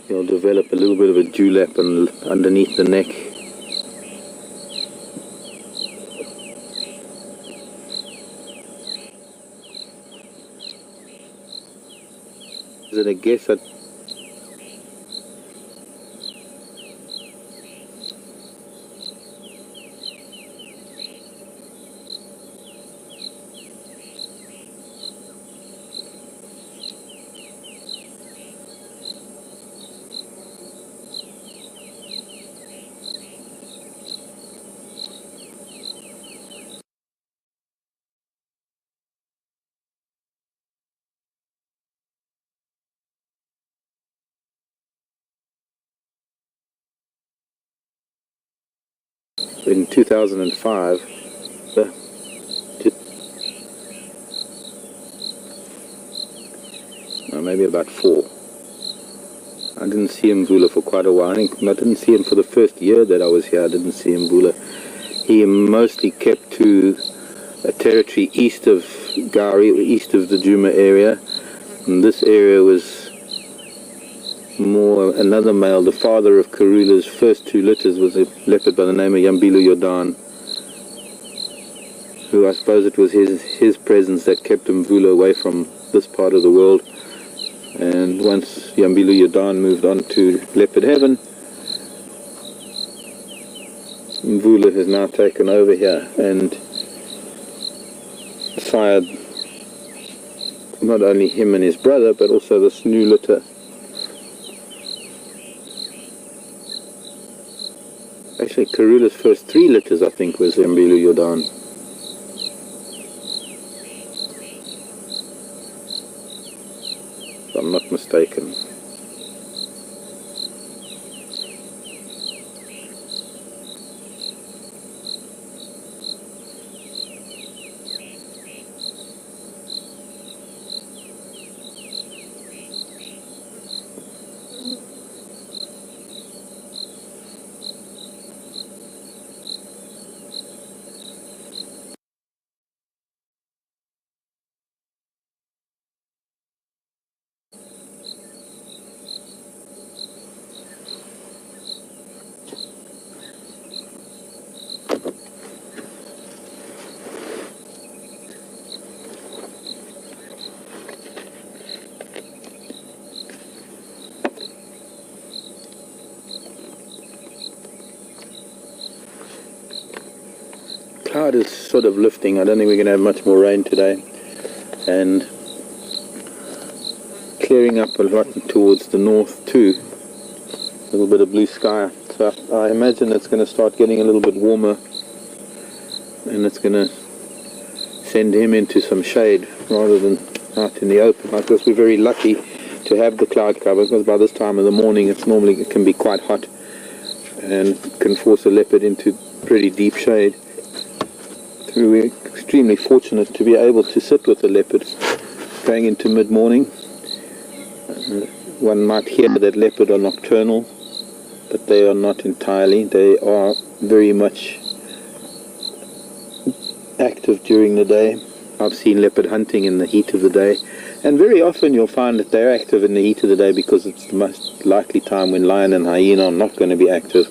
He'll develop a little bit of a dewlap underneath the neck. Is it a guess that in 2005, maybe about 4. I didn't see Mvula for quite a while. I think I didn't see him for the first year that I was here. I didn't see Mvula. He mostly kept to a territory east of Gari, east of the Djuma area. And this area was more another male. The father of Karula's first 2 litters was a leopard by the name of Yambilu Yordan, who I suppose it was his presence that kept Mvula away from this part of the world. And once Yambilu Yordan moved on to leopard heaven, Mvula has now taken over here and fired not only him and his brother, but also this new litter. Actually, Karula's first 3 litters, I think, was Yambilu Yordan. If I'm not mistaken. Cloud is sort of lifting. I don't think we're going to have much more rain today, and clearing up a lot towards the north too. A little bit of blue sky, so I imagine it's going to start getting a little bit warmer, and it's going to send him into some shade rather than out in the open. I guess we're very lucky to have the cloud cover, because by this time of the morning it can be quite hot and can force a leopard into pretty deep shade. We're extremely fortunate to be able to sit with the leopard going into mid-morning. One might hear that leopard are nocturnal, but they are not entirely. They are very much active during the day. I've seen leopard hunting in the heat of the day, and very often you'll find that they're active in the heat of the day because it's the most likely time when lion and hyena are not going to be active,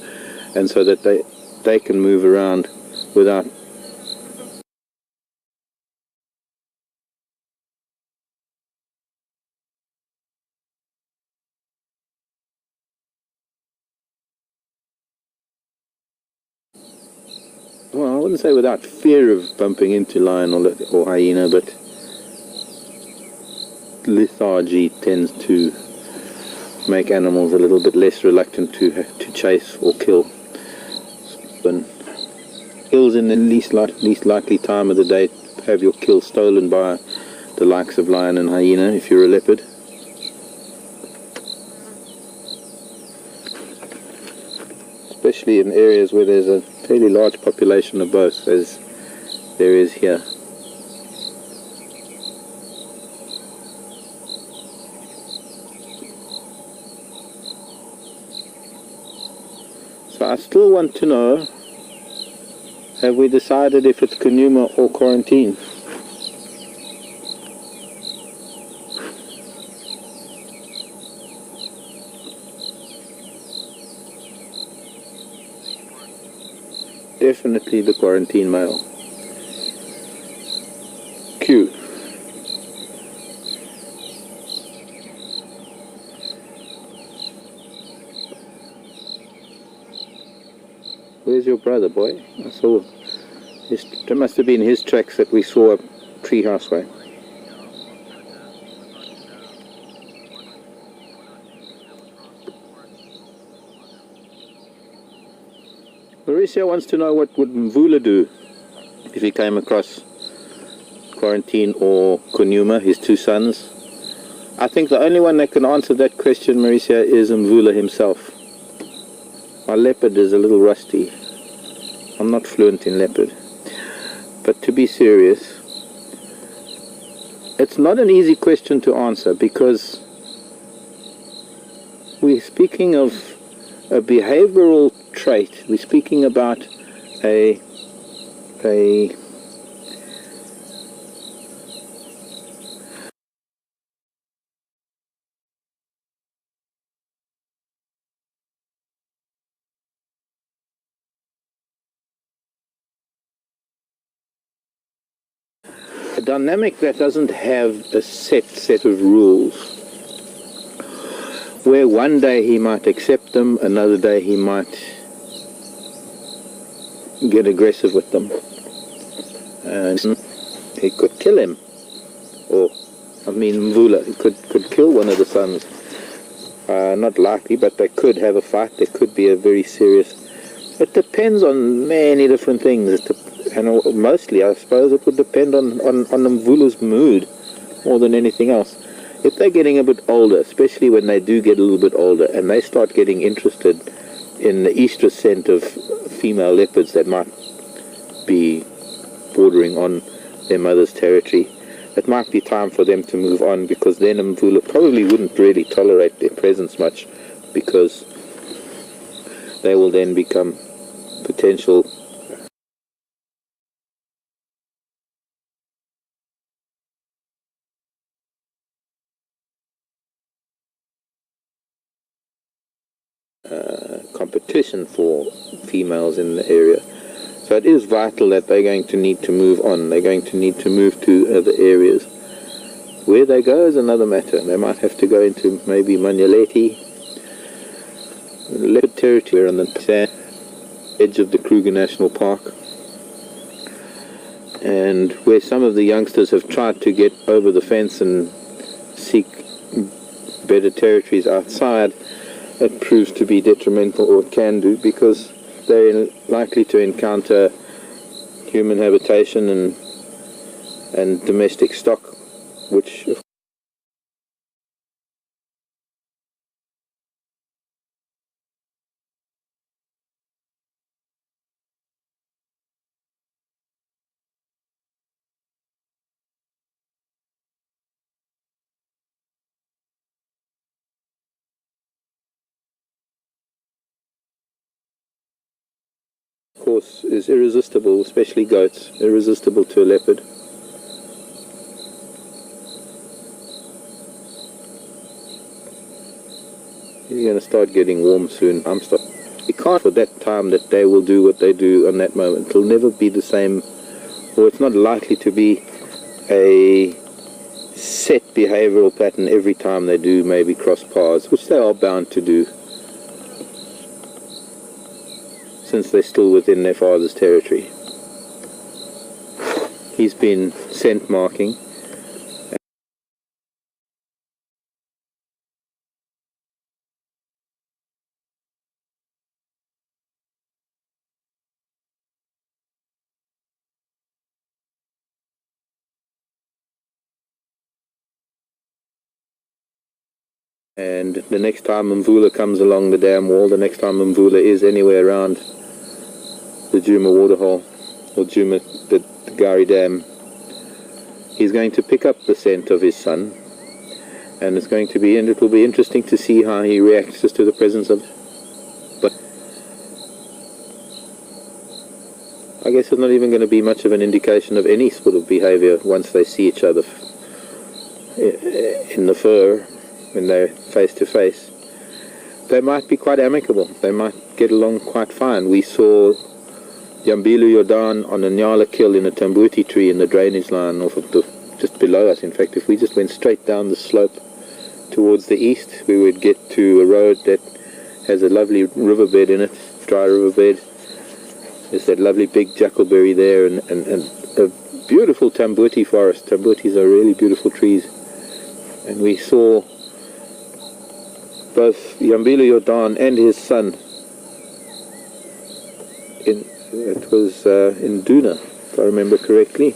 and so that they can move around without well, I wouldn't say without fear of bumping into lion or hyena, but lethargy tends to make animals a little bit less reluctant to chase or kill. But kills in the least likely time of the day, have your kill stolen by the likes of lion and hyena if you're a leopard. Especially in areas where there's a fairly large population of both, as there is here. So I still want to know, have we decided if it's Kunuma or quarantine? definitely the quarantine male. Q. Where's your brother, boy? I saw there must have been his tracks that we saw up Treehouse Way. Mauricio wants to know what would Mvula do if he came across Quarantine or Kunuma, his two sons. I think the only one that can answer that question, Mauricio, is Mvula himself. My leopard is a little rusty. I'm not fluent in leopard. But to be serious, it's not an easy question to answer, because we're speaking of a behavioral trait. We're speaking about a dynamic that doesn't have a set of rules, where one day he might accept them, another day he might get aggressive with them, and he could kill him, or Mvula could kill one of the sons. Not likely, but they could have a fight. There could be a very serious. It depends on many different things. And mostly, I suppose, it would depend on Mvula's mood more than anything else. If they're getting a bit older, especially when they do get a little bit older, and they start getting interested in the estrus scent of female leopards that might be bordering on their mother's territory, it might be time for them to move on, because then Mvula probably wouldn't really tolerate their presence much, because they will then become potential competition for females in the area. So it is vital that they're going to need to move on. They're going to need to move to other areas. Where they go is another matter. They might have to go into maybe Manyaleti, leopard territory on the edge of the Kruger National Park, and where some of the youngsters have tried to get over the fence and seek better territories outside. It proves to be detrimental, or it can do, because they're likely to encounter human habitation and domestic stock, which of course is irresistible, especially goats, irresistible to a leopard. You're going to start getting warm soon. You can't for that time that they will do what they do on that moment. It'll never be the same, or it's not likely to be a set behavioral pattern every time they do maybe cross paths, which they are bound to do, since they're still within their father's territory. He's been scent marking. And the next time Mvula comes along the dam wall, the next time Mvula is anywhere around the Djuma waterhole, or Djuma, the Gari Dam, he's going to pick up the scent of his son, and it will be interesting to see how he reacts just to the presence of. But I guess it's not even going to be much of an indication of any sort of behavior once they see each other in the fur, when they're face to face. They might be quite amicable. They might get along quite fine. We saw Yambilu Yordan on a Nyala kill in a tambuti tree in the drainage line off of just below us. In fact, if we just went straight down the slope towards the east, we would get to a road that has a lovely riverbed in it, dry riverbed. There's that lovely big jackalberry there, and a beautiful tambuti forest. Tambutis are really beautiful trees. And we saw both Yambilu Yordan and his son it was in Duna, if I remember correctly.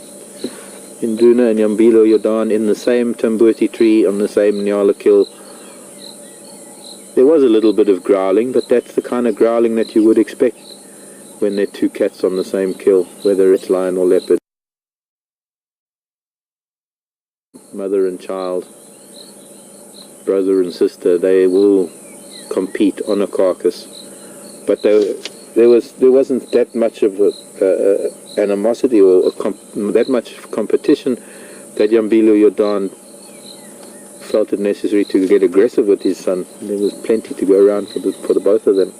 In Duna and Yambilu Yordan in the same tambuti tree on the same Nyala kill. There was a little bit of growling, but that's the kind of growling that you would expect when there are two cats on the same kill, whether it's lion or leopard. Mother and child, brother and sister, they will compete on a carcass. But there wasn't that much of animosity or that much competition that Yambilu Yordan felt it necessary to get aggressive with his son. There was plenty to go around for the both of them.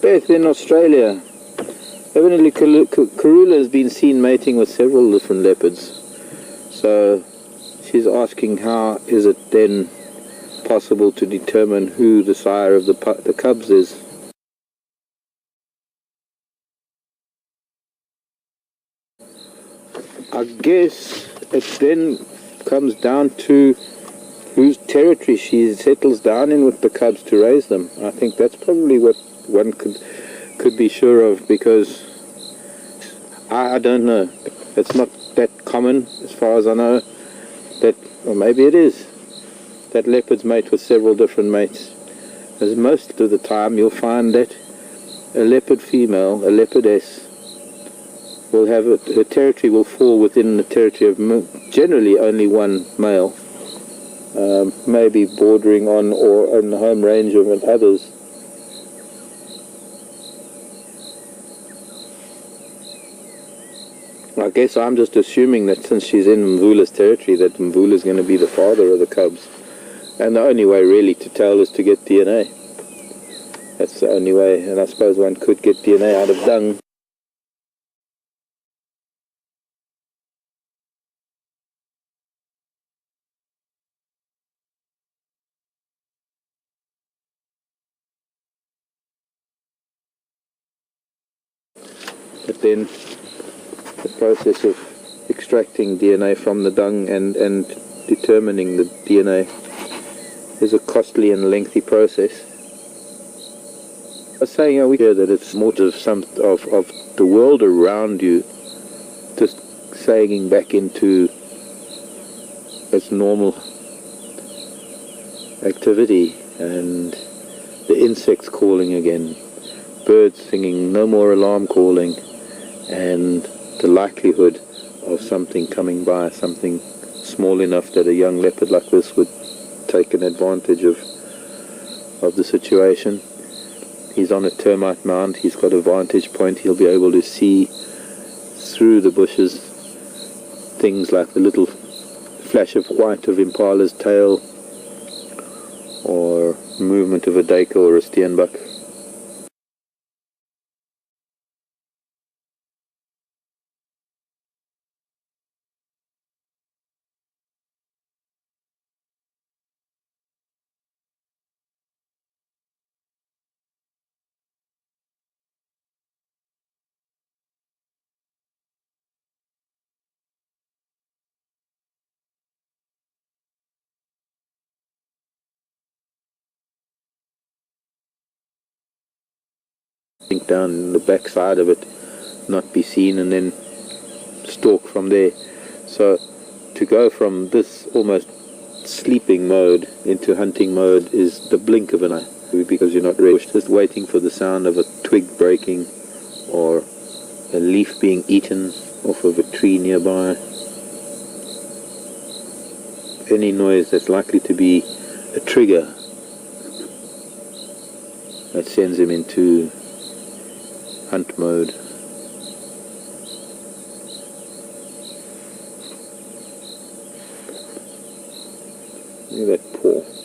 Beth, in Australia, evidently Karula has been seen mating with several different leopards. So she's asking how is it then possible to determine who the sire of the cubs is. I guess it then comes down to whose territory she settles down in with the cubs to raise them. I think that's probably what one could be sure of, because I don't know. It's not that common, as far as I know, that, or maybe it is, that leopards mate with several different mates. As most of the time you'll find that a leopard female, a leopardess, will have her territory will fall within the territory of generally only one male, maybe bordering on or in the home range of others. guess I'm just assuming that since she's in Mvula's territory, that Mvula's going to be the father of the cubs. And the only way really to tell is to get DNA. That's the only way, and I suppose one could get DNA out of dung. But then the process of extracting DNA from the dung and determining the DNA is a costly and lengthy process. I was saying we hear that it's more of the world around you just sagging back into its normal activity, and the insects calling again, birds singing, no more alarm calling, and the likelihood of something coming by, something small enough that a young leopard like this would take an advantage of the situation. He's on a termite mound, he's got a vantage point, he'll be able to see through the bushes things like the little flash of white of Impala's tail, or movement of a duiker or a steenbok. Sink down in the back side of it, not be seen, and then stalk from there. So to go from this almost sleeping mode into hunting mode is the blink of an eye, because you're not really just waiting for the sound of a twig breaking or a leaf being eaten off of a tree nearby. Any noise that's likely to be a trigger that sends him into hunt mode. Look at that paw.